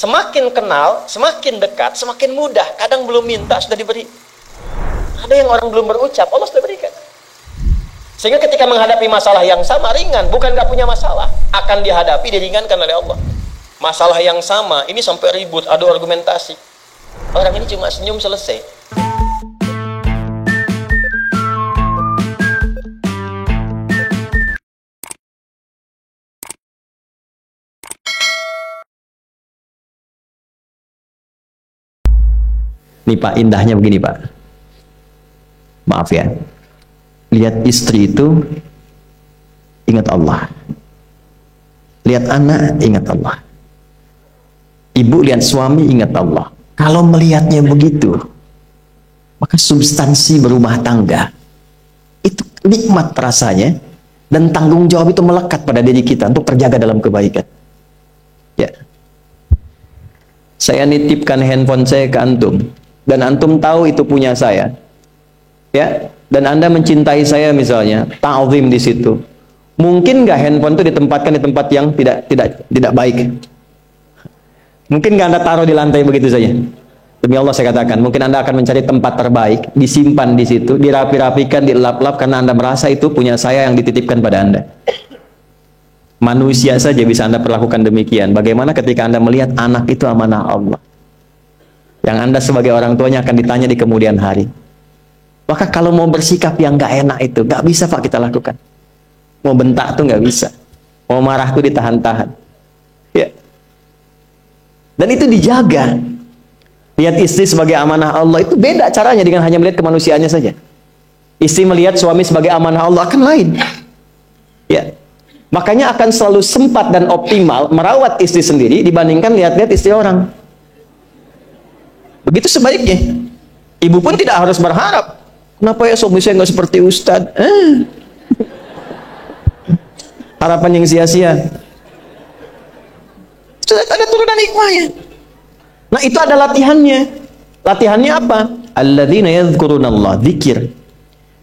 Semakin kenal, semakin dekat, semakin mudah. Kadang belum minta, sudah diberi. Ada yang orang belum berucap, Allah sudah berikan. Sehingga ketika menghadapi masalah yang sama, ringan. Bukan gak punya masalah. Akan dihadapi, diringankan oleh Allah. Masalah yang sama, ini sampai ribut, adu argumentasi. Orang ini cuma senyum, selesai. Nih Pak, indahnya begini Pak. Maaf ya. Lihat istri itu ingat Allah. Lihat anak ingat Allah. Ibu lihat suami ingat Allah. Kalau melihatnya begitu, maka substansi berumah tangga itu nikmat rasanya, dan tanggung jawab itu melekat pada diri kita untuk terjaga dalam kebaikan. Ya. Saya nitipkan handphone saya ke antum, dan antum tahu itu punya saya, ya, dan Anda mencintai saya misalnya, ta'zim di situ. Mungkin nggak handphone itu ditempatkan di tempat yang tidak baik? Mungkin nggak Anda taruh di lantai begitu saja? Demi Allah saya katakan, mungkin Anda akan mencari tempat terbaik, disimpan di situ, dirapi-rapikan, dilap-lap, karena Anda merasa itu punya saya yang dititipkan pada Anda. Manusia saja bisa Anda perlakukan demikian. Bagaimana ketika Anda melihat anak itu amanah Allah, yang Anda sebagai orang tuanya akan ditanya di kemudian hari. Maka kalau mau bersikap yang gak enak itu, gak bisa Pak kita lakukan. Mau bentak tuh gak bisa. Mau marah tuh ditahan-tahan. Ya. Dan itu dijaga. Lihat istri sebagai amanah Allah, itu beda caranya dengan hanya melihat kemanusiaannya saja. Istri melihat suami sebagai amanah Allah akan lain. Ya. Makanya akan selalu sempat dan optimal merawat istri sendiri dibandingkan lihat-lihat istri orang. Begitu sebaliknya. Ibu pun tidak harus berharap, kenapa ya suami saya nggak seperti Ustadz? Harapan yang sia-sia. Sudah ada turunan hikmahnya. Nah itu ada latihannya. Latihannya apa? Alladzina yadhkurunallah, zikir.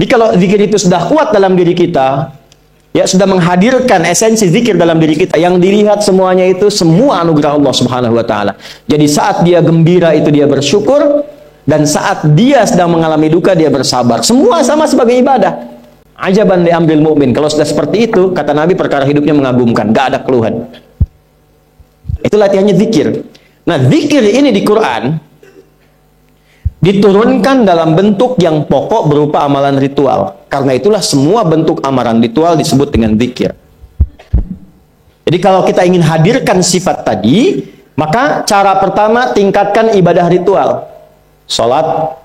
Jadi kalau zikir itu sudah kuat dalam diri kita, ya sudah menghadirkan esensi zikir dalam diri kita, yang dilihat semuanya itu semua anugerah Allah Subhanahu wa taala. Jadi saat dia gembira itu dia bersyukur, dan saat dia sedang mengalami duka dia bersabar. Semua sama sebagai ibadah. Ajaban li amril mu'min. Kalau sudah seperti itu, kata Nabi, perkara hidupnya mengagumkan, gak ada keluhan. Itu latihannya zikir. Nah, zikir ini di Quran diturunkan dalam bentuk yang pokok berupa amalan ritual. Karena itulah semua bentuk amalan ritual disebut dengan zikir. Jadi kalau kita ingin hadirkan sifat tadi, maka cara pertama tingkatkan ibadah ritual. Salat.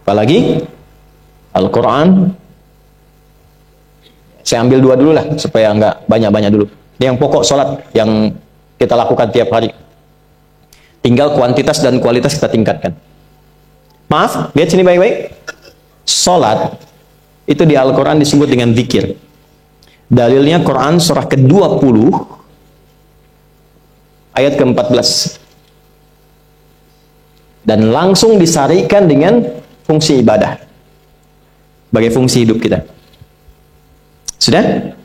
Apalagi? Al-Quran. Saya ambil dua dulu lah, supaya nggak banyak-banyak dulu. Yang pokok salat yang kita lakukan tiap hari. Tinggal kuantitas dan kualitas kita tingkatkan. Maaf, lihat sini baik-baik. Salat itu di Al-Quran disebut dengan zikir. Dalilnya Quran surah ke-20 ayat ke-14. Dan langsung disarikan dengan fungsi ibadah sebagai fungsi hidup kita. Sudah?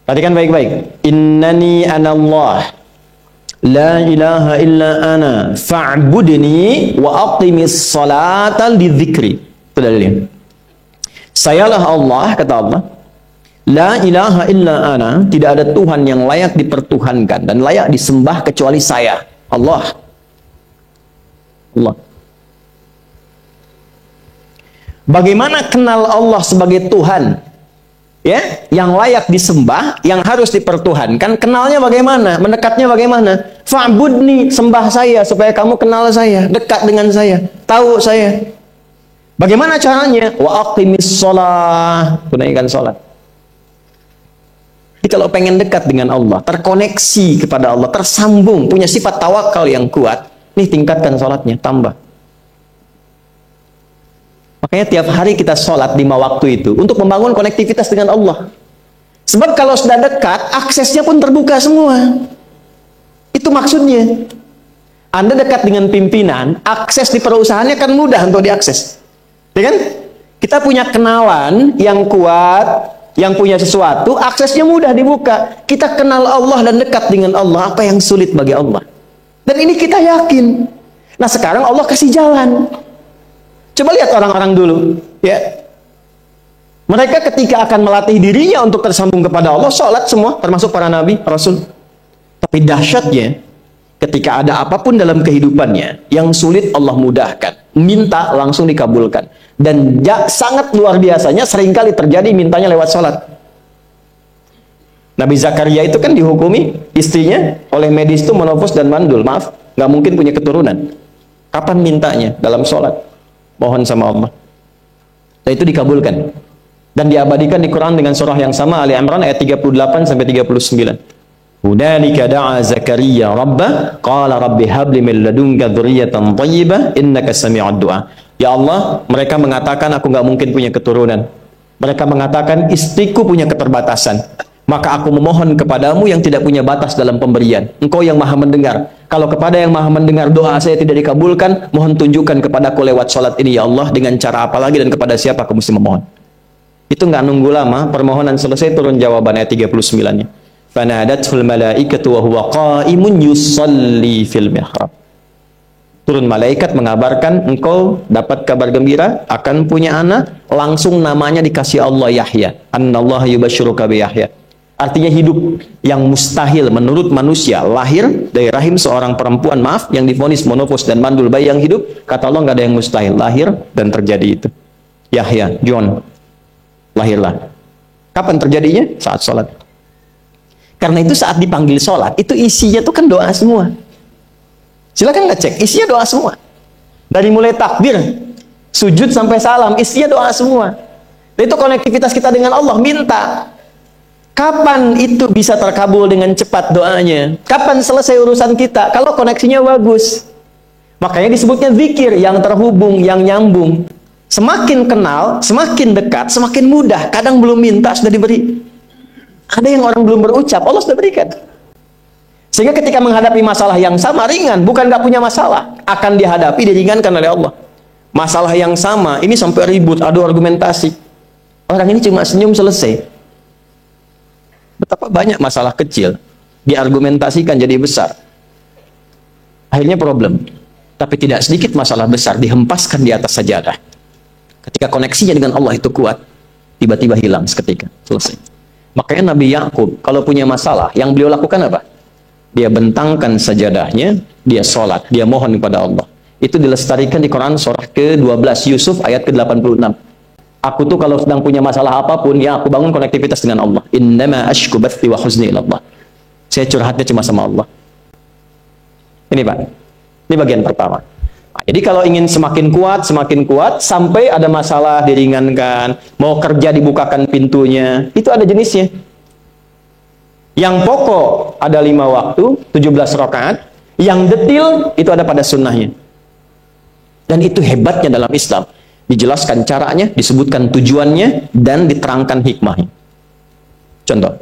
Perhatikan baik-baik. Innani anallah la ilaha illa ana fa'budni wa aqimis salata lidzikri. Itu dalilnya. Sayalah Allah, kata Allah. La ilaha illa ana, tidak ada Tuhan yang layak dipertuhankan dan layak disembah kecuali saya, Allah. Allah. Bagaimana kenal Allah sebagai Tuhan? Ya, yang layak disembah, yang harus dipertuhankan, kenalnya bagaimana? Mendekatnya bagaimana? Fa'budni, sembah saya supaya kamu kenal saya, dekat dengan saya, tahu saya. Bagaimana caranya? Wa aqimis shalah, tunaikan salat. Jadi kalau pengen dekat dengan Allah, terkoneksi kepada Allah, tersambung, punya sifat tawakal yang kuat, nih tingkatkan salatnya, tambah. Makanya tiap hari kita sholat 5 waktu itu untuk membangun konektivitas dengan Allah. Sebab kalau sudah dekat, aksesnya pun terbuka semua. Itu maksudnya. Anda dekat dengan pimpinan, akses di perusahaannya kan mudah untuk diakses. Ya kan? Kita punya kenalan yang kuat, yang punya sesuatu, aksesnya mudah dibuka. Kita kenal Allah dan dekat dengan Allah, apa yang sulit bagi Allah? Dan ini kita yakin. Nah sekarang Allah kasih jalan. Coba lihat orang-orang dulu, ya. Mereka ketika akan melatih dirinya untuk tersambung kepada Allah, sholat semua, termasuk para nabi, rasul. Tapi dahsyatnya, ketika ada apapun dalam kehidupannya, yang sulit Allah mudahkan. Minta langsung dikabulkan. Dan sangat luar biasanya, seringkali terjadi mintanya lewat sholat. Nabi Zakaria itu kan dihukumi istrinya oleh medis itu menopause dan mandul. Maaf, nggak mungkin punya keturunan. Kapan mintanya? Dalam sholat. Mohon sama Allah. Dan itu dikabulkan. Dan diabadikan di Quran dengan surah yang sama, Ali Imran ayat 38 sampai 39. Hunalika da'a Zakaria rabbah qala rabbi habli min ladunka dzurriyyatan thayyibah innaka sami'ud du'a. Ya Allah, mereka mengatakan aku nggak mungkin punya keturunan. Mereka mengatakan istriku punya keterbatasan. Maka aku memohon kepadamu yang tidak punya batas dalam pemberian. Engkau yang maha mendengar. Kalau kepada yang maha mendengar doa saya tidak dikabulkan, mohon tunjukkan kepadaku lewat sholat ini ya Allah, dengan cara apa lagi dan kepada siapa aku mesti memohon. Itu nggak nunggu lama, permohonan selesai turun jawaban ayat 39-nya. Fanadatul malaikatu wa huwa qa'imun yusalli fil mihrab. Turun malaikat mengabarkan engkau dapat kabar gembira akan punya anak, langsung namanya dikasih Allah Yahya. Annallaha yubashshiruka bi Yahya. Artinya hidup yang mustahil menurut manusia, lahir dari rahim seorang perempuan, maaf, yang divonis monopause dan mandul bayi yang hidup, kata Allah nggak ada yang mustahil, lahir dan terjadi itu. Yahya, John, lahirlah. Kapan terjadinya? Saat sholat. Karena itu saat dipanggil sholat, itu isinya tuh kan doa semua. Silakan ngecek, isinya doa semua. Dari mulai takbir, sujud sampai salam, isinya doa semua. Dan itu konektivitas kita dengan Allah, minta. Kapan itu bisa terkabul dengan cepat doanya? Kapan selesai urusan kita? Kalau koneksinya bagus. Makanya disebutnya zikir, yang terhubung, yang nyambung. Semakin kenal, semakin dekat, semakin mudah. Kadang belum minta, sudah diberi. Ada yang orang belum berucap, Allah sudah berikan. Sehingga ketika menghadapi masalah yang sama, ringan. Bukan nggak punya masalah. Akan dihadapi, diringankan oleh Allah. Masalah yang sama, ini sampai ribut, adu argumentasi. Orang ini cuma senyum, selesai. Betapa banyak masalah kecil diargumentasikan jadi besar. Akhirnya problem. Tapi tidak sedikit masalah besar dihempaskan di atas sajadah. Ketika koneksinya dengan Allah itu kuat, tiba-tiba hilang seketika, selesai. Makanya Nabi Yakub kalau punya masalah, yang beliau lakukan apa? Dia bentangkan sajadahnya, dia sholat, dia mohon kepada Allah. Itu dilestarikan di Quran surah ke-12 Yusuf ayat ke-86. Aku tuh kalau sedang punya masalah apapun, ya aku bangun konektivitas dengan Allah. Innama ashku bathi wa huzni ilallah. Saya curhatnya cuma sama Allah. Ini Pak, ini bagian pertama. Nah, jadi kalau ingin semakin kuat, sampai ada masalah diringankan, mau kerja dibukakan pintunya, itu ada jenisnya. Yang pokok ada 5 waktu, 17 rakaat, yang detil itu ada pada sunnahnya. Dan itu hebatnya dalam Islam. Dijelaskan caranya, disebutkan tujuannya, dan diterangkan hikmahnya. Contoh,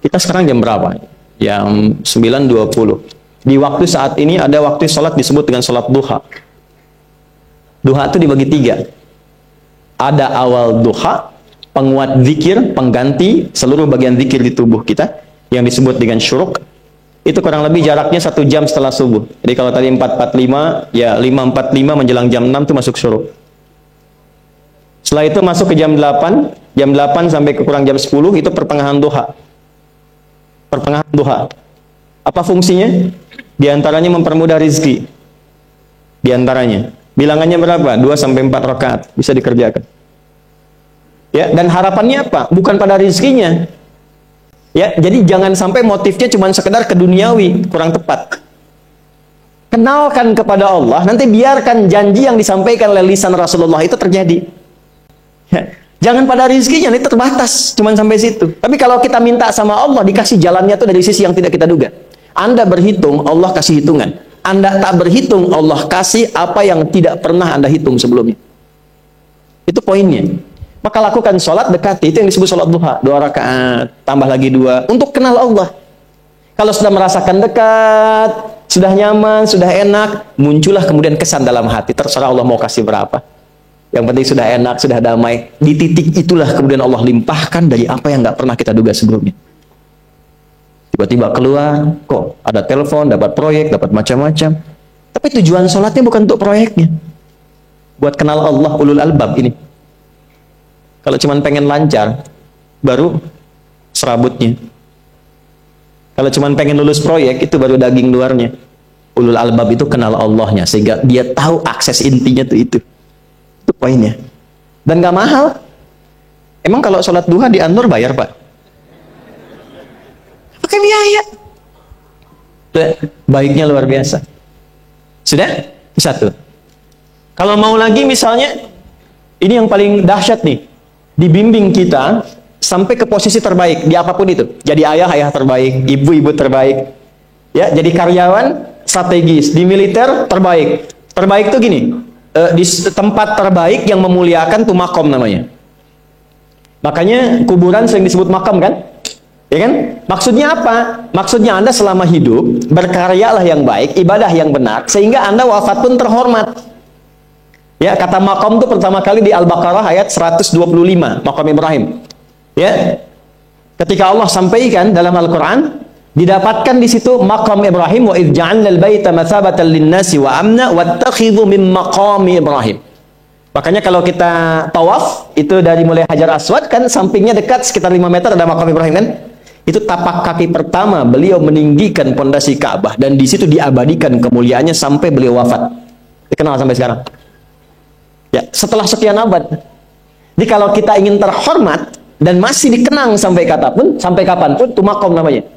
kita sekarang jam berapa? Jam 9.20. Di waktu saat ini ada waktu sholat disebut dengan sholat duha. Duha itu dibagi 3. Ada awal duha, penguat zikir, pengganti seluruh bagian zikir di tubuh kita, yang disebut dengan syuruk. Itu kurang lebih jaraknya 1 jam setelah subuh. Jadi kalau tadi 4.45, ya 5.45 menjelang jam 6 itu masuk syuruk. Setelah itu masuk ke jam 8 sampai ke kurang jam 10 itu pertengahan duha. Pertengahan duha. Apa fungsinya? Di antaranya mempermudah rizki. Di antaranya. Bilangannya berapa? 2 sampai 4 rakaat bisa dikerjakan. Ya, dan harapannya apa? Bukan pada rizkinya. Ya, jadi jangan sampai motifnya cuma sekedar keduniawi, kurang tepat. Kenalkan kepada Allah, nanti biarkan janji yang disampaikan oleh lisan Rasulullah itu terjadi. Ya, jangan pada rizkinya, ini terbatas, cuma sampai situ. Tapi kalau kita minta sama Allah, dikasih jalannya tuh dari sisi yang tidak kita duga. Anda berhitung, Allah kasih hitungan. Anda tak berhitung, Allah kasih apa yang tidak pernah Anda hitung sebelumnya. Itu poinnya. Maka lakukan sholat, dekati. Itu yang disebut sholat duha. 2 rakaat, tambah lagi 2. Untuk kenal Allah. Kalau sudah merasakan dekat, sudah nyaman, sudah enak, muncullah kemudian kesan dalam hati. Terserah Allah mau kasih berapa. Yang penting sudah enak, sudah damai. Di titik itulah kemudian Allah limpahkan dari apa yang nggak pernah kita duga sebelumnya. Tiba-tiba keluar, kok ada telepon, dapat proyek, dapat macam-macam. Tapi tujuan sholatnya bukan untuk proyeknya. Buat kenal Allah, ulul albab ini. Kalau cuma pengen lancar, baru serabutnya. Kalau cuma pengen lulus proyek, itu baru daging luarnya. Ulul albab itu kenal Allahnya, sehingga dia tahu akses intinya tuh itu. Itu poinnya. Dan gak mahal. Emang kalau sholat duha di Anur bayar, Pak? Pakai biaya. Baiknya luar biasa. Sudah? Satu. Kalau mau lagi misalnya, ini yang paling dahsyat nih. Dibimbing kita sampai ke posisi terbaik di apapun itu. Jadi ayah terbaik, ibu terbaik. Ya, jadi karyawan strategis, di militer terbaik. Terbaik tuh gini, di tempat terbaik yang memuliakan tuh makom namanya. Makanya kuburan sering disebut makam kan? Ya kan? Maksudnya apa? Maksudnya Anda selama hidup berkaryalah yang baik, ibadah yang benar, sehingga Anda wafat pun terhormat. Ya, kata makom itu pertama kali di Al-Baqarah ayat 125, makom Ibrahim. Ya. Ketika Allah sampaikan dalam Al-Qur'an, didapatkan di situ makom Ibrahim, wa idh ja'alna al-baita mathabatan lin-nasi wa amna wattakhidhu min maqami Ibrahim. Makanya kalau kita tawaf, itu dari mulai Hajar Aswad kan sampingnya dekat sekitar 5 meter ada makom Ibrahim kan? Itu tapak kaki pertama beliau meninggikan pondasi Ka'bah, dan di situ diabadikan kemuliaannya sampai beliau wafat. Dikenal sampai sekarang. Ya, setelah sekian abad. Jadi kalau kita ingin terhormat dan masih dikenang sampai kapanpun, itu makom namanya.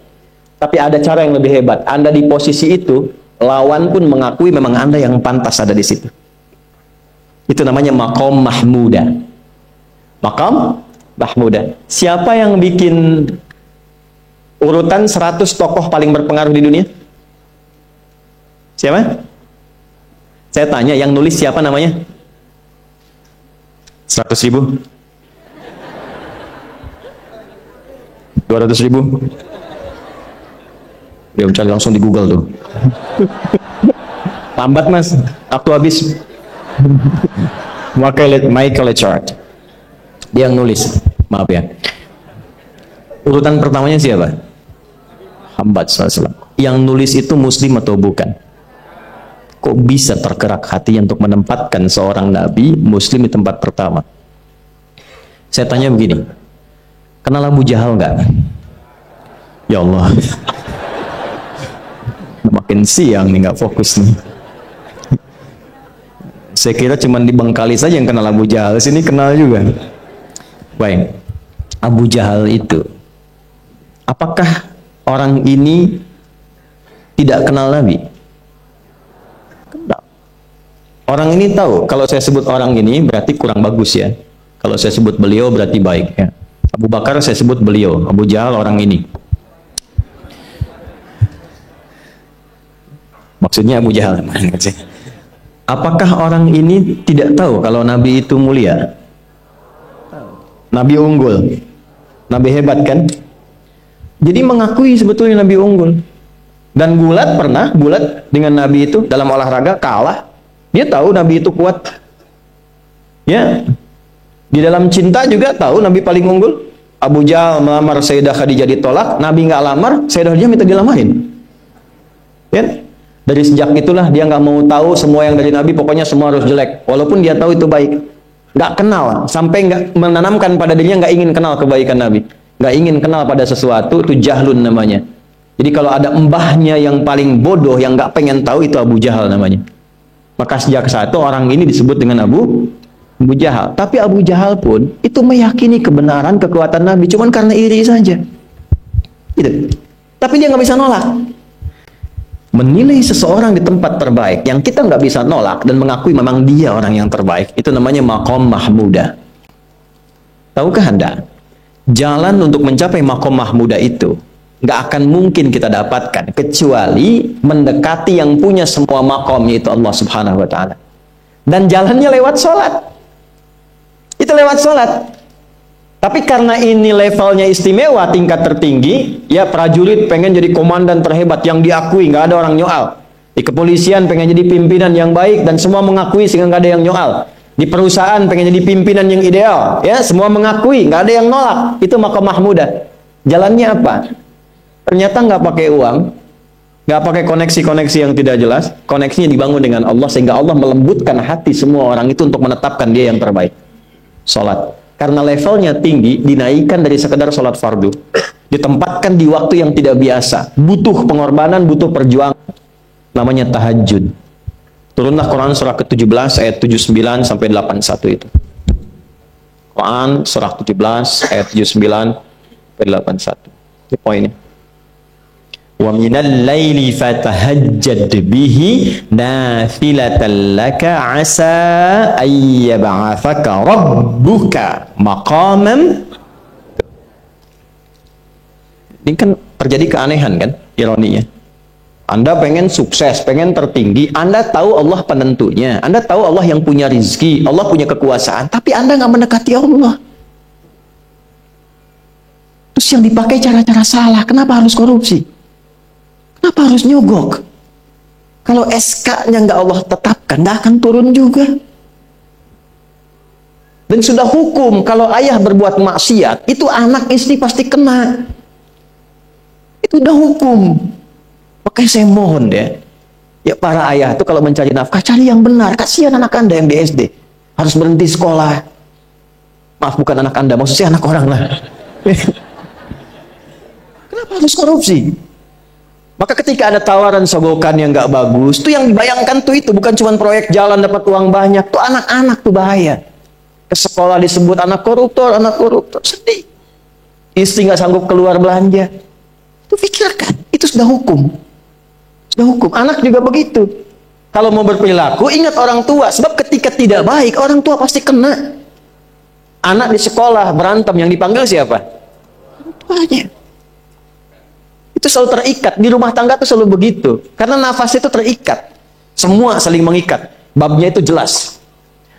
Tapi ada cara yang lebih hebat. Anda di posisi itu, lawan pun mengakui memang Anda yang pantas ada di situ. Itu namanya makom mahmuda. Makom mahmuda. Siapa yang bikin urutan 100 tokoh paling berpengaruh di dunia? Siapa? Saya tanya, yang nulis siapa namanya? 100.000? 200.000? Dia mencari langsung di Google tuh. Lambat mas, waktu habis. Michael Chart. Dia yang nulis, maaf ya. Urutan pertamanya siapa? Muhammad SAW. Yang nulis itu muslim atau bukan? Kok bisa tergerak hatinya untuk menempatkan seorang nabi muslim di tempat pertama? Saya tanya begini, kenal Abu Jahal nggak? Ya Allah, makin siang nih, nggak fokus nih. Saya kira cuma di Bengkali saja yang kenal Abu Jahal, sini kenal juga. Baik, Abu Jahal itu, apakah orang ini tidak kenal Nabi? Kenal. Orang ini tahu, kalau saya sebut orang ini berarti kurang bagus ya. Kalau saya sebut beliau berarti baik ya. Abu Bakar saya sebut beliau, Abu Jahal orang ini. Maksudnya Abu Jahal. Apakah orang ini tidak tahu kalau Nabi itu mulia? Nabi unggul. Nabi hebat kan? Jadi mengakui sebetulnya Nabi unggul. Dan gulat dengan Nabi itu dalam olahraga kalah. Dia tahu Nabi itu kuat. Ya. Di dalam cinta juga tahu Nabi paling unggul. Abu Jahal melamar Sayyidah Khadijah ditolak, Nabi nggak lamar, Sayyidah Khadijah minta dilamarin. Ya. Dari sejak itulah dia nggak mau tahu semua yang dari Nabi, pokoknya semua harus jelek. Walaupun dia tahu itu baik. Nggak kenal, sampai nggak menanamkan pada dirinya nggak ingin kenal kebaikan Nabi. Nggak ingin kenal pada sesuatu, itu jahlun namanya. Jadi kalau ada mbahnya yang paling bodoh yang nggak pengen tahu, itu Abu Jahal namanya. Maka sejak saat itu orang ini disebut dengan Abu Jahal. Tapi Abu Jahal pun itu meyakini kebenaran kekuatan Nabi, cuman karena iri saja. Gitu. Tapi dia nggak bisa nolak. Menilai seseorang di tempat terbaik yang kita nggak bisa nolak dan mengakui memang dia orang yang terbaik, itu namanya makom mahmuda. Tahukah Anda? Jalan untuk mencapai makom mahmuda itu nggak akan mungkin kita dapatkan kecuali mendekati yang punya semua makom, yaitu Allah Subhanahu wa Ta'ala. Dan jalannya lewat sholat. Itu lewat sholat. Tapi karena ini levelnya istimewa, tingkat tertinggi, ya prajurit pengen jadi komandan terhebat yang diakui, nggak ada orang nyoal. Di kepolisian pengen jadi pimpinan yang baik dan semua mengakui sehingga nggak ada yang nyoal. Di perusahaan pengen jadi pimpinan yang ideal, ya semua mengakui, nggak ada yang nolak. Itu maqam mahmudah. Jalannya apa? Ternyata nggak pakai uang, nggak pakai koneksi-koneksi yang tidak jelas. Koneksinya dibangun dengan Allah sehingga Allah melembutkan hati semua orang itu untuk menetapkan dia yang terbaik. Salat. Karena levelnya tinggi, dinaikkan dari sekedar salat fardu. Ditempatkan di waktu yang tidak biasa. Butuh pengorbanan, butuh perjuangan. Namanya tahajud. Turunlah Quran surah ke-17 ayat 79 sampai 81 itu. Quran surah 17 ayat 79 sampai 81. Ini poinnya. Wa minal laili fatahajjad bihi nafilatan laka asa ay yab'athaka rabbuka maqaman. Ini kan terjadi keanehan kan, ironinya. Anda pengen sukses, pengen tertinggi, Anda tahu Allah penentunya, Anda tahu Allah yang punya rizki, Allah punya kekuasaan, tapi Anda nggak mendekati Allah. Terus yang dipakai cara-cara salah, kenapa harus korupsi? Kenapa harus nyogok? Kalau SK-nya nggak Allah tetapkan, nggak akan turun juga. Dan sudah hukum, kalau ayah berbuat maksiat, itu anak istri pasti kena. Itu udah hukum. Makanya saya mohon deh, ya para ayah itu kalau mencari nafkah, cari yang benar. Kasihan anak Anda yang di SD, harus berhenti sekolah. Maaf, bukan anak Anda, maksudnya anak orang lah. Kenapa harus korupsi? Maka ketika ada tawaran sogokan yang nggak bagus, tuh yang dibayangkan tuh itu bukan cuma proyek jalan dapat uang banyak, tuh anak-anak tuh bahaya. Ke sekolah disebut anak koruptor, sedih. Istri nggak sanggup keluar belanja. Tuh pikirkan, itu sudah hukum. Sudah hukum. Anak juga begitu. Kalau mau berperilaku, ingat orang tua. Sebab ketika tidak baik, orang tua pasti kena. Anak di sekolah berantem, yang dipanggil siapa? Orang tuanya. Itu selalu terikat. Di rumah tangga itu selalu begitu. Karena nafas itu terikat. Semua saling mengikat. Babnya itu jelas.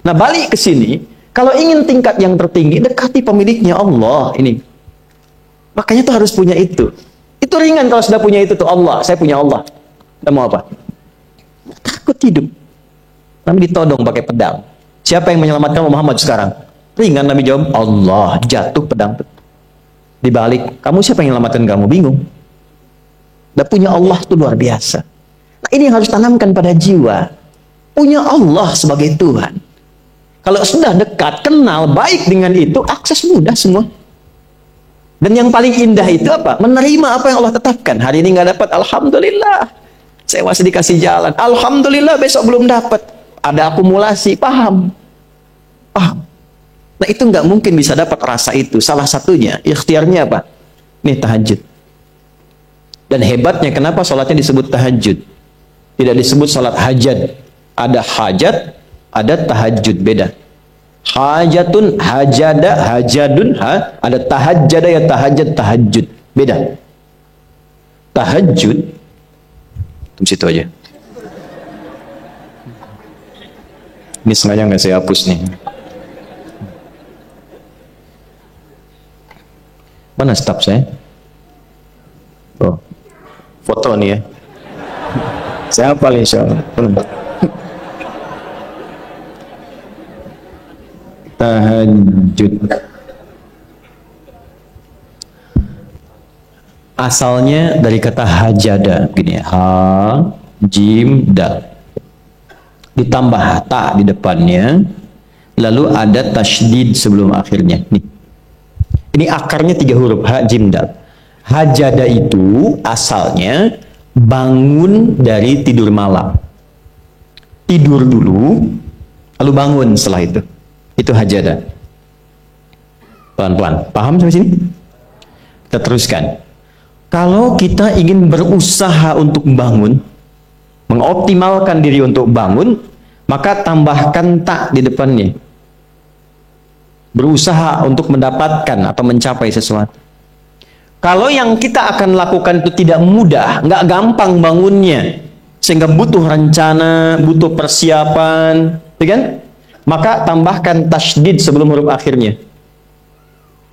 Nah, balik ke sini. Kalau ingin tingkat yang tertinggi, dekati pemiliknya Allah. Ini. Makanya tuh harus punya itu. Itu ringan kalau sudah punya itu tuh Allah. Saya punya Allah. Kita mau apa? Takut hidup. Nabi ditodong pakai pedang. Siapa yang menyelamatkan Muhammad sekarang? Ringan Nabi jawab, Allah. Jatuh pedang. Dibalik, kamu siapa yang menyelamatkan kamu? Bingung. Dan punya Allah itu luar biasa. Nah, ini yang harus tanamkan pada jiwa. Punya Allah sebagai Tuhan. Kalau sudah dekat, kenal, baik dengan itu, akses mudah semua. Dan yang paling indah itu apa? Menerima apa yang Allah tetapkan. Hari ini nggak dapat, alhamdulillah. Saya masih dikasih jalan. Alhamdulillah, besok belum dapat. Ada akumulasi, paham? Paham. Nah, itu nggak mungkin bisa dapat rasa itu. Salah satunya, ikhtiarnya apa? Nih, tahajud. Dan hebatnya kenapa sholatnya disebut tahajud? Tidak disebut sholat hajat. Ada hajat, ada tahajud, beda. Hajatun, hajada, hajadun, ada tahajjada ya tahajud, tahajud, beda. Tahajud, tunggu situ aja. Ini sengaja nggak saya hapus nih. Mana staf saya? Oh. Foto nih ya. Saya hafal insyaallah. Tahajud. Asalnya dari kata hajada, begini ya. Ha, jim, dal. Ditambah ta di depannya, lalu ada tasydid sebelum akhirnya. Nih. Ini akarnya 3 huruf, ha, jim, dal. Hajada itu asalnya bangun dari tidur malam. Tidur dulu, lalu bangun setelah itu. Itu hajada. Pelan-pelan. Paham sampai sini? Kita teruskan. Kalau kita ingin berusaha untuk bangun, mengoptimalkan diri untuk bangun, maka tambahkan tak di depannya. Berusaha untuk mendapatkan atau mencapai sesuatu. Kalau yang kita akan lakukan itu tidak mudah, nggak gampang bangunnya, sehingga butuh rencana, butuh persiapan, ya kan? Maka tambahkan tasydid sebelum huruf akhirnya.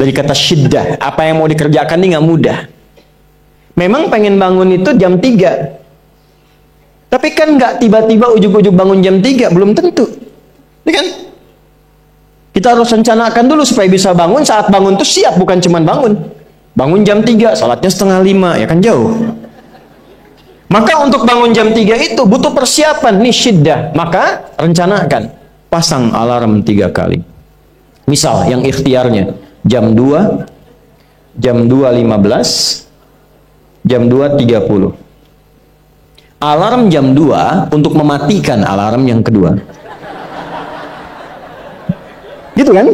Dari kata syiddah, apa yang mau dikerjakan ini nggak mudah. Memang pengen bangun itu jam 3. Tapi kan nggak tiba-tiba ujuk-ujuk bangun jam 3, belum tentu. Ya kan? Kita harus rencanakan dulu supaya bisa bangun. Saat bangun tuh siap, bukan cuman bangun. Bangun jam 3, salatnya setengah 5, ya kan jauh. Maka untuk bangun jam 3 itu butuh persiapan, nih syiddah. Maka rencanakan, pasang alarm 3 kali. Misal yang ikhtiarnya jam 2, jam 2.15, jam 2.30. Alarm jam 2 untuk mematikan alarm yang kedua. Gitu kan?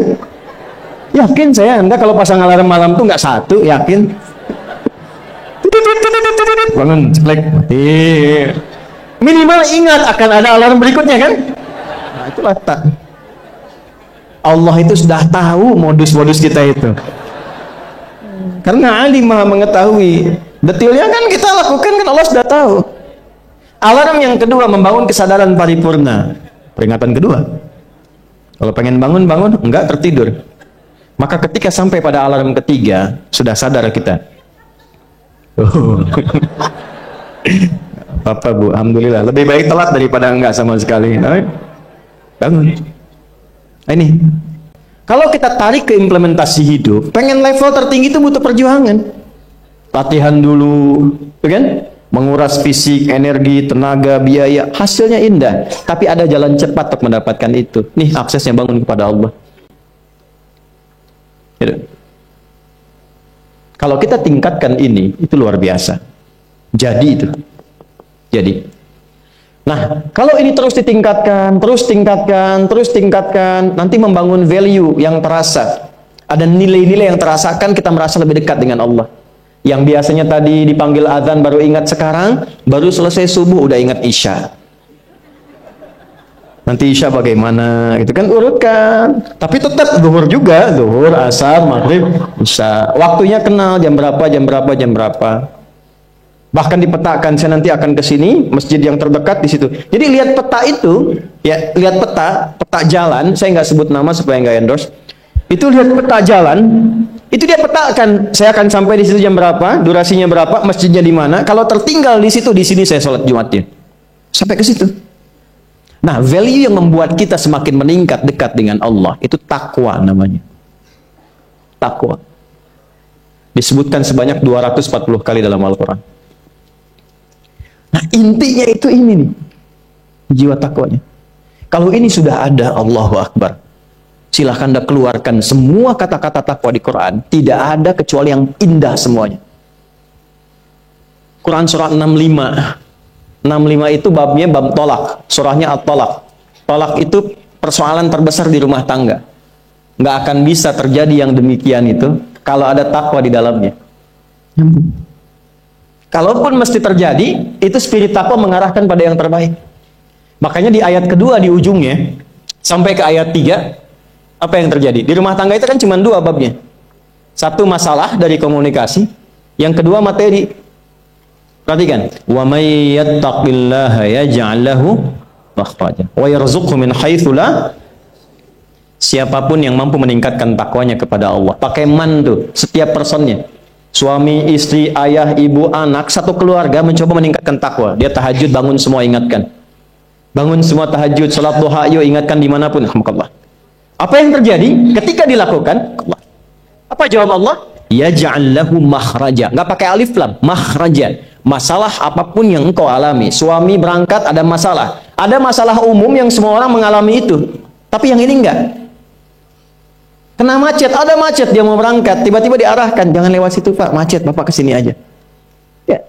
Yakin saya, Anda kalau pasang alarm malam tuh nggak satu, yakin? Bangun, ceklek, mati. Minimal ingat akan ada alarm berikutnya kan? Nah, itulah tak. Allah itu sudah tahu modus-modus kita itu. Karena alim maha mengetahui. Detailnya kan kita lakukan kan Allah sudah tahu. Alarm yang kedua membangun kesadaran paripurna. Peringatan kedua. Kalau pengen bangun, enggak tertidur. Maka ketika sampai pada alarm ketiga, sudah sadar kita. Oh. Apa Bu, alhamdulillah. Lebih baik telat daripada enggak sama sekali. Bangun. Ini. Kalau kita tarik ke implementasi hidup, pengen level tertinggi itu butuh perjuangan. Latihan dulu, kan? Menguras fisik, energi, tenaga, biaya, hasilnya indah. Tapi ada jalan cepat untuk mendapatkan itu. Nih aksesnya bangun kepada Allah. Gitu. Kalau kita tingkatkan ini, itu luar biasa. Jadi itu. Jadi. Nah, kalau ini terus ditingkatkan, terus tingkatkan, nanti membangun value yang terasa. Ada nilai-nilai yang terasakan, kita merasa lebih dekat dengan Allah. Yang biasanya tadi dipanggil azan baru ingat sekarang, baru selesai subuh udah ingat isya. Nanti isya bagaimana? Gitu kan urutkan. Tapi tetap zuhur juga, zuhur, asar, maghrib, isya. Waktunya kenal jam berapa, jam berapa, jam berapa. Bahkan dipetakan, saya nanti akan ke sini, masjid yang terdekat di situ. Jadi lihat peta itu, ya lihat peta jalan, saya nggak sebut nama supaya nggak endorse. Itu lihat peta jalan, itu dia petakan, saya akan sampai di situ jam berapa, durasinya berapa, masjidnya di mana. Kalau tertinggal di situ, di sini saya sholat Jumatnya. Sampai ke situ. Nah, value yang membuat kita semakin meningkat dekat dengan Allah, itu takwa namanya. Takwa. Disebutkan sebanyak 240 kali dalam Al-Quran. Nah, intinya itu ini nih. Jiwa takwanya. Kalau ini sudah ada, Allahu Akbar. Silahkan Anda keluarkan semua kata-kata takwa di Quran. Tidak ada kecuali yang indah semuanya. Quran surah 65. 65 itu babnya bab tolak. Surahnya At-Tolak. Tolak itu persoalan terbesar di rumah tangga. Nggak akan bisa terjadi yang demikian itu kalau ada takwa di dalamnya. Nyambung. Kalaupun mesti terjadi, itu spirit takwa mengarahkan pada yang terbaik. Makanya di ayat kedua di ujungnya, sampai ke ayat 3, apa yang terjadi? Di rumah tangga itu kan cuma 2 babnya. Satu masalah dari komunikasi, yang kedua materi. Perhatikan. Wa may yattaqillaha yaj'al lahu makhraja wa yarzuqhu min haitsu la. Siapapun yang mampu meningkatkan takwanya kepada Allah, pakai man tuh, setiap personnya. Suami, istri, ayah, ibu, anak, satu keluarga mencoba meningkatkan takwa. Dia tahajud, bangun semua ingatkan. Bangun semua tahajud, salat duha, yuk ingatkan dimanapun. Alhamdulillah. Apa yang terjadi? Ketika dilakukan, apa jawab Allah? Yaj'al lahu makhraja. Nggak pakai alif lam, makhraja. Masalah apapun yang engkau alami. Suami berangkat ada masalah. Ada masalah umum yang semua orang mengalami itu. Tapi yang ini enggak. Kena macet, ada macet, dia mau berangkat, tiba-tiba diarahkan, jangan lewat situ Pak, macet, Bapak kesini aja. Ya,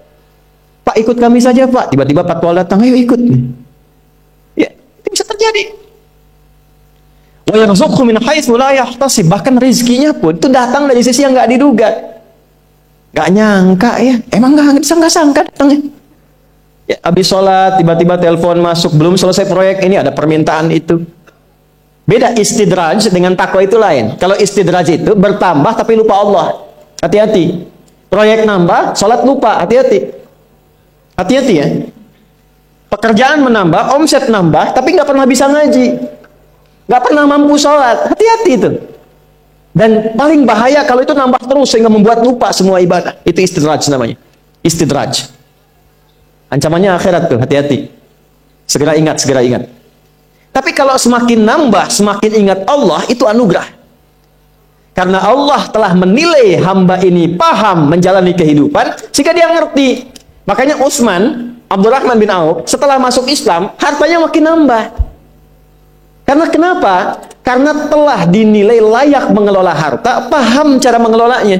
Pak ikut kami saja Pak, tiba-tiba patwal datang, ayo ikut. Ya, itu bisa terjadi. Wa yarzuqhu min haitsu la yahtasib, bahkan rezekinya pun itu datang dari sisi yang nggak diduga. Nggak nyangka ya, emang nggak disangka-sangka datangnya. Ya, habis sholat, tiba-tiba telepon masuk, belum selesai proyek ini, ada permintaan itu. Beda istidraj dengan takwa itu lain. Kalau istidraj itu bertambah tapi lupa Allah. Hati-hati. Proyek nambah, sholat lupa. Hati-hati. Hati-hati ya. Pekerjaan menambah, omset nambah, tapi nggak pernah bisa ngaji. Nggak pernah mampu sholat. Hati-hati itu. Dan paling bahaya kalau itu nambah terus sehingga membuat lupa semua ibadah. Itu istidraj namanya. Istidraj. Ancamannya akhirat tuh, hati-hati. Segera ingat, segera ingat. Tapi kalau semakin nambah, semakin ingat Allah, itu anugerah. Karena Allah telah menilai hamba ini paham menjalani kehidupan, sehingga dia ngerti. Makanya Utsman, Abdurrahman bin Auf, setelah masuk Islam, hartanya makin nambah. Karena kenapa? Karena telah dinilai layak mengelola harta, paham cara mengelolanya.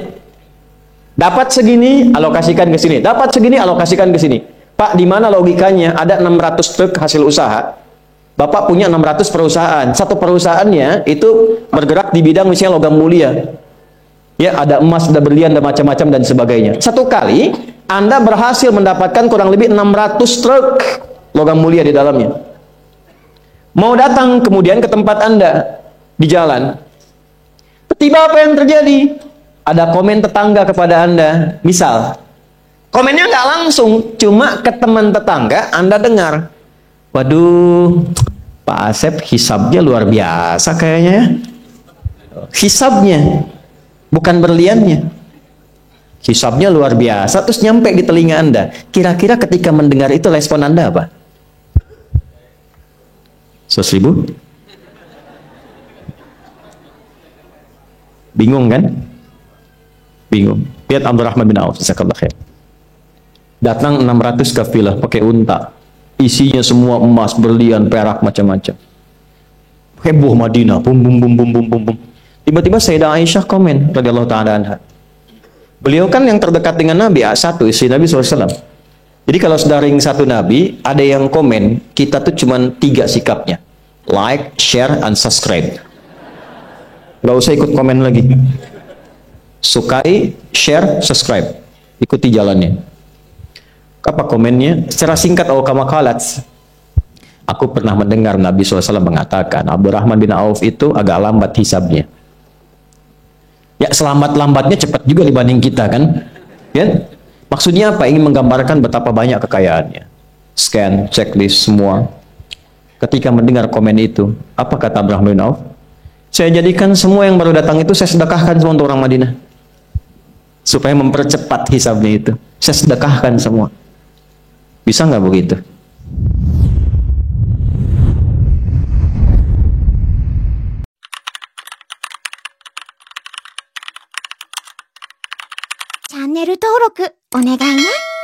Dapat segini, alokasikan ke sini. Dapat segini, alokasikan ke sini. Pak, di mana logikanya? Ada 600 truk hasil usaha. Bapak punya 600 perusahaan. Satu perusahaannya itu bergerak di bidang misalnya logam mulia. Ya, ada emas, ada berlian, ada macam-macam dan sebagainya. Satu kali Anda berhasil mendapatkan kurang lebih 600 truk logam mulia di dalamnya. Mau datang kemudian ke tempat Anda di jalan. Tiba apa yang terjadi? Ada komen tetangga kepada Anda. Misal, komennya nggak langsung, cuma ke teman tetangga Anda dengar. Waduh, Pak Asep hisabnya luar biasa kayaknya ya. Hisabnya, bukan berliannya. Hisabnya luar biasa, terus nyampe di telinga Anda. Kira-kira ketika mendengar itu respon Anda apa? 100.000? Bingung kan? Bingung. Lihat Abdurrahman bin Auf, jazakallahu khair. Datang 600 kafilah pakai unta. Isinya semua emas, berlian, perak, macam-macam. Heboh Madinah, bum bum bum bum bum bum bum. Tiba-tiba Sayyidah Aisyah komen radhiyallahu taala anha. Beliau kan yang terdekat dengan Nabi, satu istri Nabi SAW. Jadi kalau sedaring satu Nabi, ada yang komen, kita tuh cuman 3 sikapnya. Like, share, and subscribe. Gak usah ikut komen lagi. Sukai, share, subscribe. Ikuti jalannya. Apa komennya? Secara singkat, kama qalat, aku pernah mendengar Nabi SAW mengatakan, Abdurrahman bin Auf itu agak lambat hisabnya. Ya, selambat-lambatnya cepat juga dibanding kita kan? Ya? Maksudnya apa? Ingin menggambarkan betapa banyak kekayaannya. Scan, checklist, semua. Ketika mendengar komen itu, apa kata Abdurrahman bin Auf? Saya jadikan semua yang baru datang itu saya sedekahkan semua untuk orang Madinah. Supaya mempercepat hisabnya itu. Saya sedekahkan semua. Bisa nggak begitu? Channel 登録お願いね。